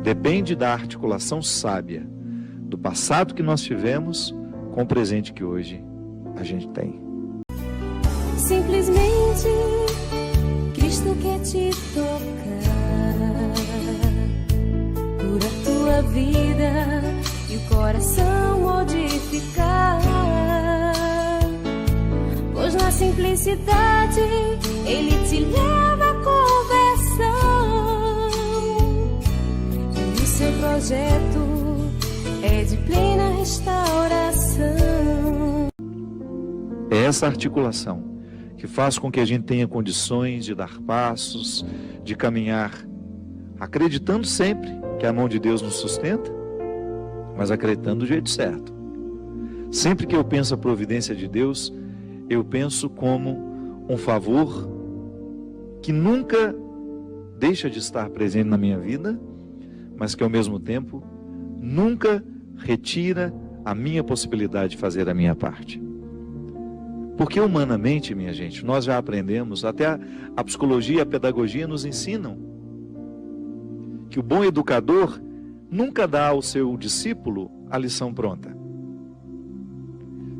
Depende da articulação sábia do passado que nós tivemos com o presente que hoje a gente tem. Simplesmente Cristo quer te tocar, cura a tua vida e o coração modificar, pois na simplicidade Ele te leva à conversão, e o seu projeto é de plena restauração. É essa articulação que faz com que a gente tenha condições de dar passos, de caminhar, acreditando sempre que a mão de Deus nos sustenta, mas acreditando do jeito certo. Sempre que eu penso a providência de Deus, eu penso como um favor que nunca deixa de estar presente na minha vida, mas que ao mesmo tempo nunca retira a minha possibilidade de fazer a minha parte. Porque humanamente, minha gente, nós já aprendemos, até a psicologia e a pedagogia nos ensinam, que o bom educador nunca dá ao seu discípulo a lição pronta.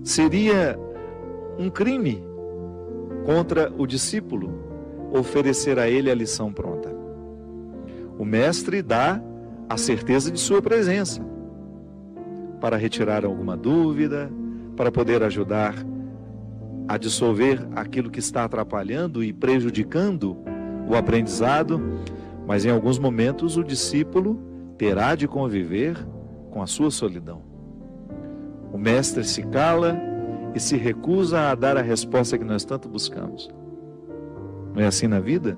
Seria um crime contra o discípulo oferecer a ele a lição pronta. O mestre dá a certeza de sua presença, para retirar alguma dúvida, para poder ajudar a dissolver aquilo que está atrapalhando e prejudicando o aprendizado, mas em alguns momentos o discípulo terá de conviver com a sua solidão. O mestre se cala e se recusa a dar a resposta que nós tanto buscamos. Não é assim na vida?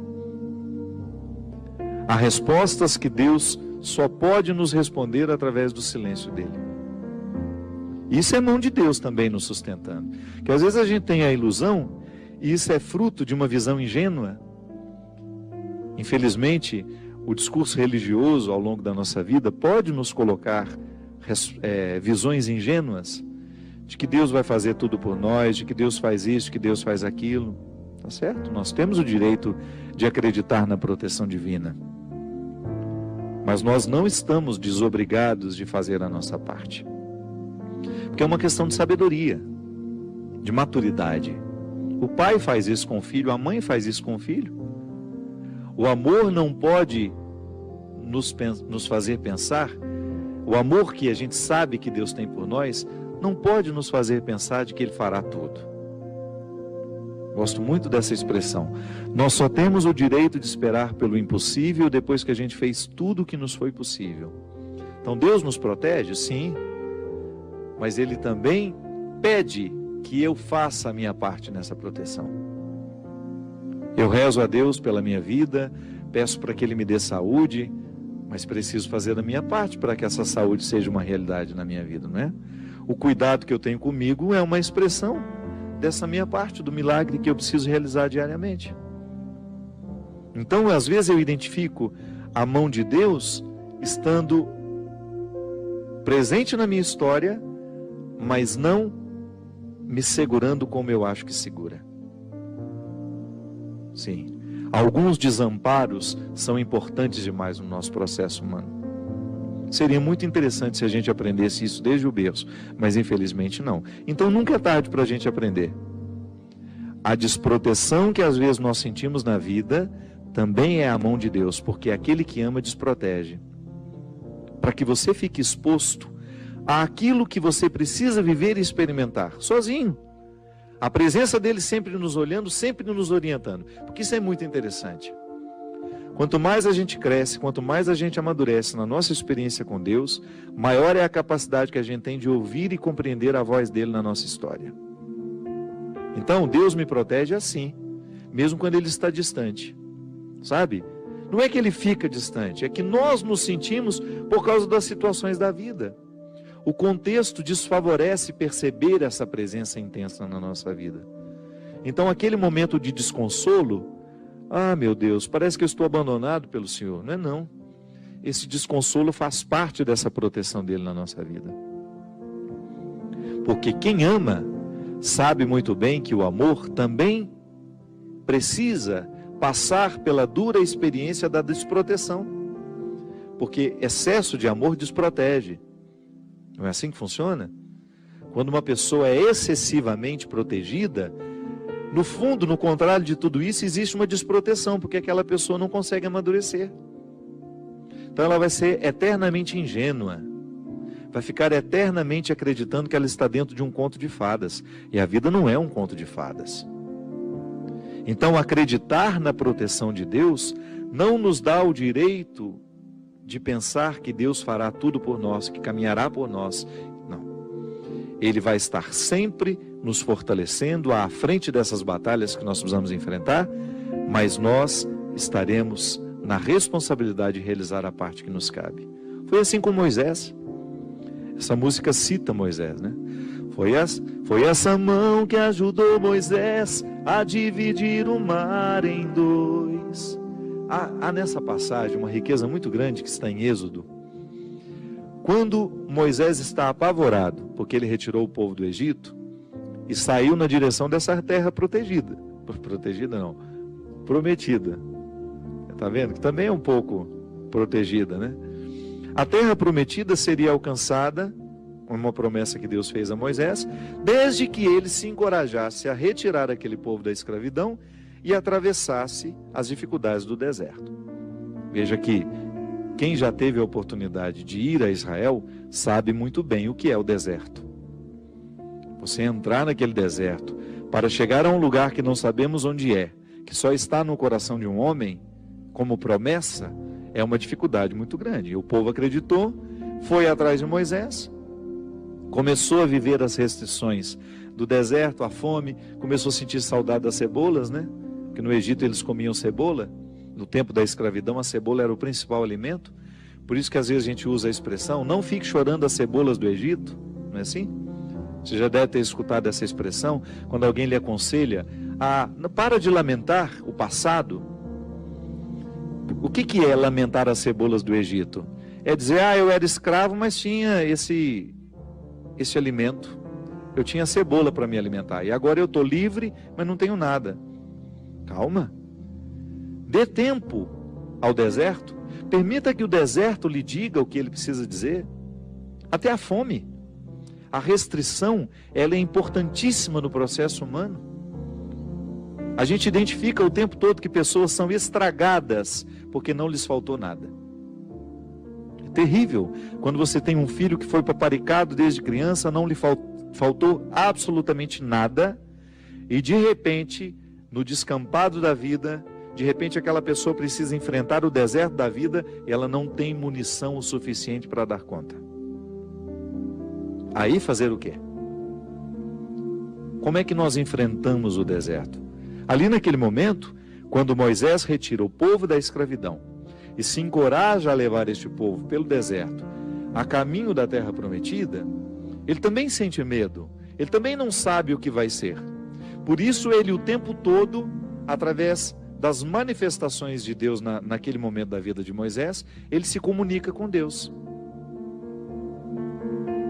Há respostas que Deus só pode nos responder através do silêncio dele. Isso é mão de Deus também nos sustentando. Que às vezes a gente tem a ilusão, e isso é fruto de uma visão ingênua. Infelizmente, o discurso religioso ao longo da nossa vida pode nos colocar visões ingênuas de que Deus vai fazer tudo por nós, de que Deus faz isso, que Deus faz aquilo. Tá certo? Nós temos o direito de acreditar na proteção divina. Mas nós não estamos desobrigados de fazer a nossa parte. Porque é uma questão de sabedoria, de maturidade. O pai faz isso com o filho, a mãe faz isso com o filho. O amor não pode nos fazer pensar, o amor que a gente sabe que Deus tem por nós, não pode nos fazer pensar de que Ele fará tudo. Gosto muito dessa expressão. Nós só temos o direito de esperar pelo impossível depois que a gente fez tudo o que nos foi possível. Então Deus nos protege? Sim. Mas Ele também pede que eu faça a minha parte nessa proteção. Eu rezo a Deus pela minha vida, peço para que Ele me dê saúde, mas preciso fazer a minha parte para que essa saúde seja uma realidade na minha vida, não é? O cuidado que eu tenho comigo é uma expressão dessa minha parte, do milagre que eu preciso realizar diariamente. Então, às vezes eu identifico a mão de Deus estando presente na minha história, mas não me segurando como eu acho que segura. Sim, alguns desamparos são importantes demais no nosso processo humano. Seria muito interessante se a gente aprendesse isso desde o berço, mas infelizmente não. Então nunca é tarde para a gente aprender. A desproteção que às vezes nós sentimos na vida também é a mão de Deus, porque aquele que ama desprotege. Para que você fique exposto àquilo que você precisa viver e experimentar, sozinho. A presença dele sempre nos olhando, sempre nos orientando, porque isso é muito interessante. Quanto mais a gente cresce, quanto mais a gente amadurece na nossa experiência com Deus, maior é a capacidade que a gente tem de ouvir e compreender a voz dele na nossa história. Então, Deus me protege assim, mesmo quando ele está distante, sabe? Não é que ele fica distante, é que nós nos sentimos por causa das situações da vida. O contexto desfavorece perceber essa presença intensa na nossa vida. Então, aquele momento de desconsolo, ah, meu Deus, parece que eu estou abandonado pelo Senhor. Não é não. Esse desconsolo faz parte dessa proteção dele na nossa vida. Porque quem ama sabe muito bem que o amor também precisa passar pela dura experiência da desproteção. porque excesso de amor desprotege. Não é assim que funciona? Quando uma pessoa é excessivamente protegida, no fundo, no contrário de tudo isso, existe uma desproteção, porque aquela pessoa não consegue amadurecer. Então ela vai ser eternamente ingênua, vai ficar eternamente acreditando que ela está dentro de um conto de fadas, e a vida não é um conto de fadas. Então acreditar na proteção de Deus não nos dá o direito de pensar que Deus fará tudo por nós, que caminhará por nós. Não. Ele vai estar sempre nos fortalecendo à frente dessas batalhas que nós precisamos enfrentar, mas nós estaremos na responsabilidade de realizar a parte que nos cabe. Foi assim com Moisés. Essa música cita Moisés, né? Foi essa mão que ajudou Moisés a dividir o mar em dois. Há nessa passagem uma riqueza muito grande que está em Êxodo. Quando Moisés está apavorado, porque ele retirou o povo do Egito e saiu na direção dessa terra protegida. Protegida não, prometida. Está vendo? Que também é um pouco protegida, né? A terra prometida seria alcançada, uma promessa que Deus fez a Moisés, desde que ele se encorajasse a retirar aquele povo da escravidão e atravessasse as dificuldades do deserto. Veja que quem já teve a oportunidade de ir a Israel sabe muito bem o que é o deserto. Você entrar naquele deserto para chegar a um lugar que não sabemos onde é, que só está no coração de um homem, como promessa, é uma dificuldade muito grande. E o povo acreditou, foi atrás de Moisés, começou a viver as restrições do deserto, a fome, começou a sentir saudade das cebolas, né? Porque no Egito eles comiam cebola, no tempo da escravidão a cebola era o principal alimento, por isso que às vezes a gente usa a expressão, não fique chorando as cebolas do Egito, não é assim? Você já deve ter escutado essa expressão, quando alguém lhe aconselha, para de lamentar o passado. O que é lamentar as cebolas do Egito? É dizer, eu era escravo, mas tinha esse alimento, eu tinha cebola para me alimentar, e agora eu estou livre, mas não tenho nada. Calma, dê tempo ao deserto, permita que o deserto lhe diga o que ele precisa dizer, até a fome. A restrição, ela é importantíssima no processo humano. A gente identifica o tempo todo que pessoas são estragadas porque não lhes faltou nada. É terrível quando você tem um filho que foi paparicado desde criança, não lhe faltou absolutamente nada, e de repente, no descampado da vida, de repente aquela pessoa precisa enfrentar o deserto da vida e ela não tem munição o suficiente para dar conta. Aí fazer o quê? Como é que nós enfrentamos o deserto? Ali naquele momento, quando Moisés retira o povo da escravidão e se encoraja a levar este povo pelo deserto, a caminho da terra prometida, ele também sente medo, ele também não sabe o que vai ser. Por isso ele o tempo todo, através das manifestações de Deus naquele momento da vida de Moisés, ele se comunica com Deus.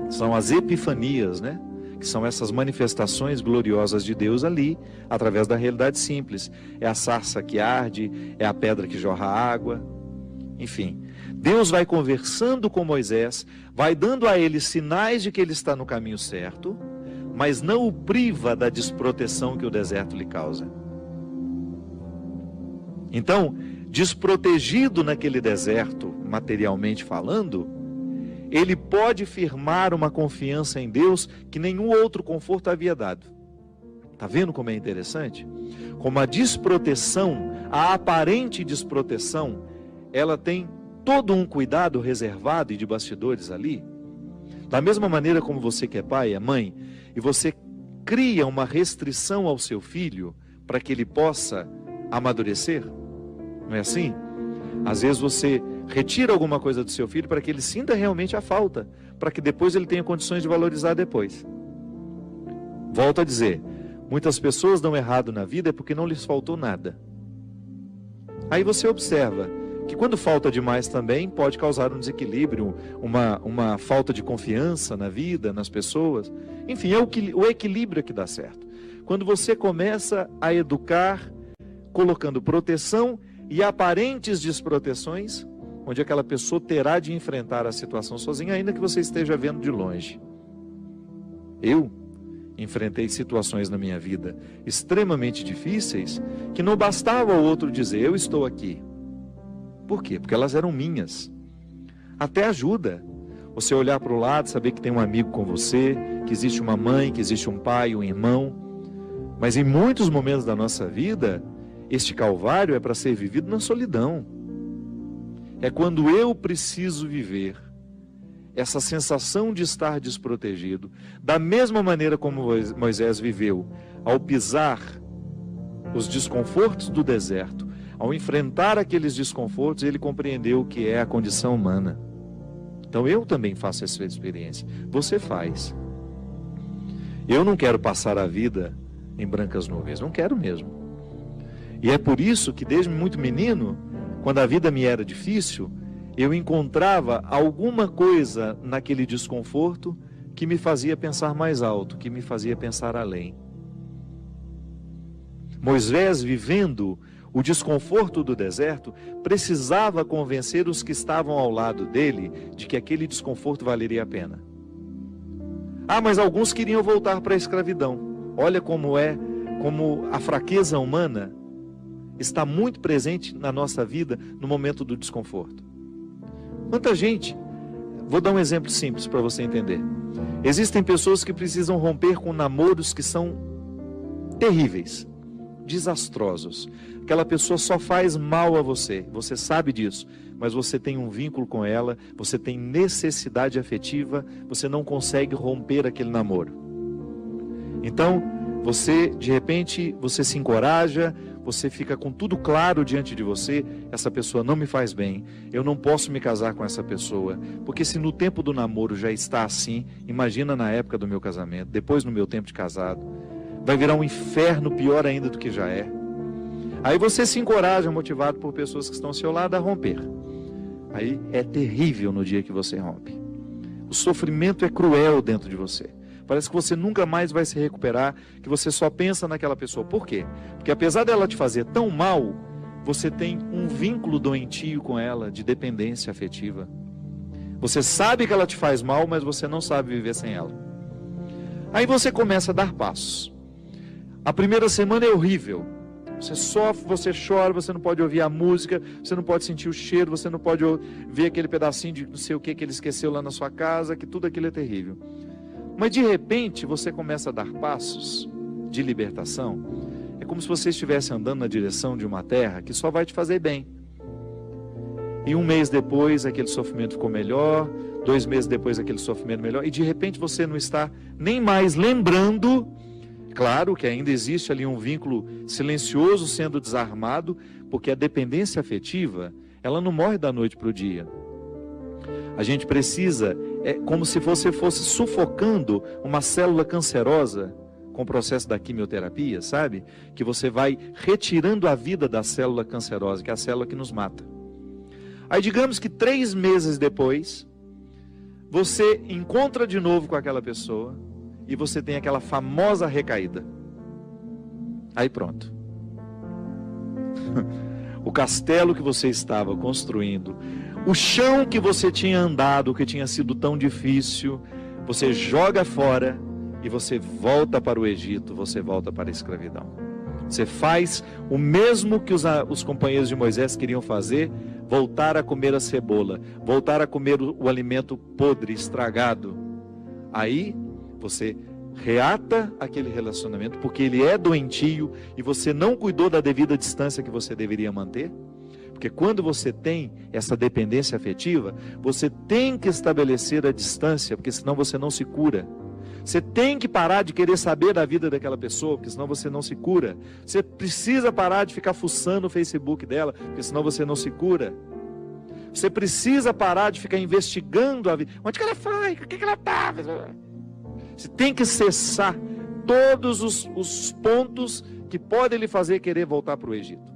São as epifanias, né? Que são essas manifestações gloriosas de Deus ali, através da realidade simples. É a sarça que arde, é a pedra que jorra água, enfim. Deus vai conversando com Moisés, vai dando a ele sinais de que ele está no caminho certo, mas não o priva da desproteção que o deserto lhe causa. Então, desprotegido naquele deserto, materialmente falando, ele pode firmar uma confiança em Deus que nenhum outro conforto havia dado. Está vendo como é interessante? Como a desproteção, a aparente desproteção, ela tem todo um cuidado reservado e de bastidores ali. Da mesma maneira como você que é pai, é mãe, e você cria uma restrição ao seu filho para que ele possa amadurecer, não é assim? Às vezes você retira alguma coisa do seu filho para que ele sinta realmente a falta, para que depois ele tenha condições de valorizar depois. Volto a dizer, muitas pessoas dão errado na vida é porque não lhes faltou nada. Aí você observa que quando falta demais também pode causar um desequilíbrio, uma falta de confiança na vida, nas pessoas. Enfim, é o equilíbrio que dá certo. Quando você começa a educar, colocando proteção e aparentes desproteções, onde aquela pessoa terá de enfrentar a situação sozinha, ainda que você esteja vendo de longe. Eu enfrentei situações na minha vida extremamente difíceis, que não bastava o outro dizer, eu estou aqui. Por quê? Porque elas eram minhas. Até ajuda você olhar para o lado, saber que tem um amigo com você, que existe uma mãe, que existe um pai, um irmão. Mas em muitos momentos da nossa vida, este calvário é para ser vivido na solidão. É quando eu preciso viver essa sensação de estar desprotegido, da mesma maneira como Moisés viveu, ao pisar os desconfortos do deserto, ao enfrentar aqueles desconfortos, ele compreendeu o que é a condição humana. Então eu também faço essa experiência, você faz. Eu não quero passar a vida em brancas nuvens, não quero mesmo. E é por isso que desde muito menino, quando a vida me era difícil, eu encontrava alguma coisa naquele desconforto que me fazia pensar mais alto, que me fazia pensar além. Moisés, vivendo o desconforto do deserto, precisava convencer os que estavam ao lado dele de que aquele desconforto valeria a pena. Mas alguns queriam voltar para a escravidão. Olha como a fraqueza humana está muito presente na nossa vida no momento do desconforto. Quanta gente, vou dar um exemplo simples para você entender. Existem pessoas que precisam romper com namoros que são terríveis, desastrosos. Aquela pessoa só faz mal a você sabe disso, mas você tem um vínculo com ela, você tem necessidade afetiva, você não consegue romper aquele namoro. Então, de repente, você se encoraja, você fica com tudo claro diante de você, essa pessoa não me faz bem, eu não posso me casar com essa pessoa, porque se no tempo do namoro já está assim, imagina na época do meu casamento, depois no meu tempo de casado, vai virar um inferno pior ainda do que já é. Aí você se encoraja, motivado por pessoas que estão ao seu lado, a romper. Aí é terrível no dia que você rompe. O sofrimento é cruel dentro de você. Parece que você nunca mais vai se recuperar, que você só pensa naquela pessoa. Por quê? Porque apesar dela te fazer tão mal, você tem um vínculo doentio com ela, de dependência afetiva. Você sabe que ela te faz mal, mas você não sabe viver sem ela. Aí você começa a dar passos. A primeira semana é horrível. Você sofre, você chora, você não pode ouvir a música, você não pode sentir o cheiro, você não pode ver aquele pedacinho de não sei o que ele esqueceu lá na sua casa, que tudo aquilo é terrível. Mas de repente você começa a dar passos de libertação. É como se você estivesse andando na direção de uma terra que só vai te fazer bem. E um mês depois aquele sofrimento ficou melhor, 2 meses depois aquele sofrimento melhor, e de repente você não está nem mais lembrando. Claro que ainda existe ali um vínculo silencioso sendo desarmado, porque a dependência afetiva, ela não morre da noite para o dia. A gente precisa, é como se você fosse sufocando uma célula cancerosa com o processo da quimioterapia, sabe? Que você vai retirando a vida da célula cancerosa, que é a célula que nos mata. Aí digamos que 3 meses depois, você encontra de novo com aquela pessoa, e você tem aquela famosa recaída. Aí pronto. O castelo que você estava construindo, o chão que você tinha andado, que tinha sido tão difícil, você joga fora e você volta para o Egito, você volta para a escravidão. Você faz o mesmo que os companheiros de Moisés queriam fazer, voltar a comer a cebola, voltar a comer o alimento podre, estragado. Aí você reata aquele relacionamento, porque ele é doentio e você não cuidou da devida distância que você deveria manter. Porque quando você tem essa dependência afetiva, você tem que estabelecer a distância, porque senão você não se cura. Você tem que parar de querer saber da vida daquela pessoa, porque senão você não se cura. Você precisa parar de ficar fuçando o Facebook dela, porque senão você não se cura. Você precisa parar de ficar investigando a vida. Onde que ela foi? O que ela está? Você tem que cessar todos os pontos que podem lhe fazer querer voltar para o Egito.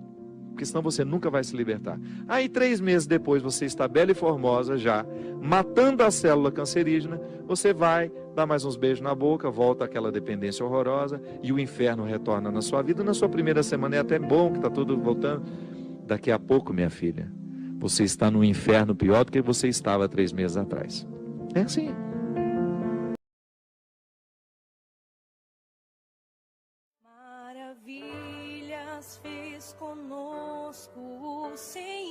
Porque senão você nunca vai se libertar. Aí 3 meses depois você está bela e formosa já, matando a célula cancerígena, você vai dar mais uns beijos na boca, volta àquela dependência horrorosa e o inferno retorna na sua vida. Na sua primeira semana é até bom que está tudo voltando. Daqui a pouco, minha filha, você está no inferno pior do que você estava 3 meses atrás. É assim. Maravilhas fez conosco o Senhor.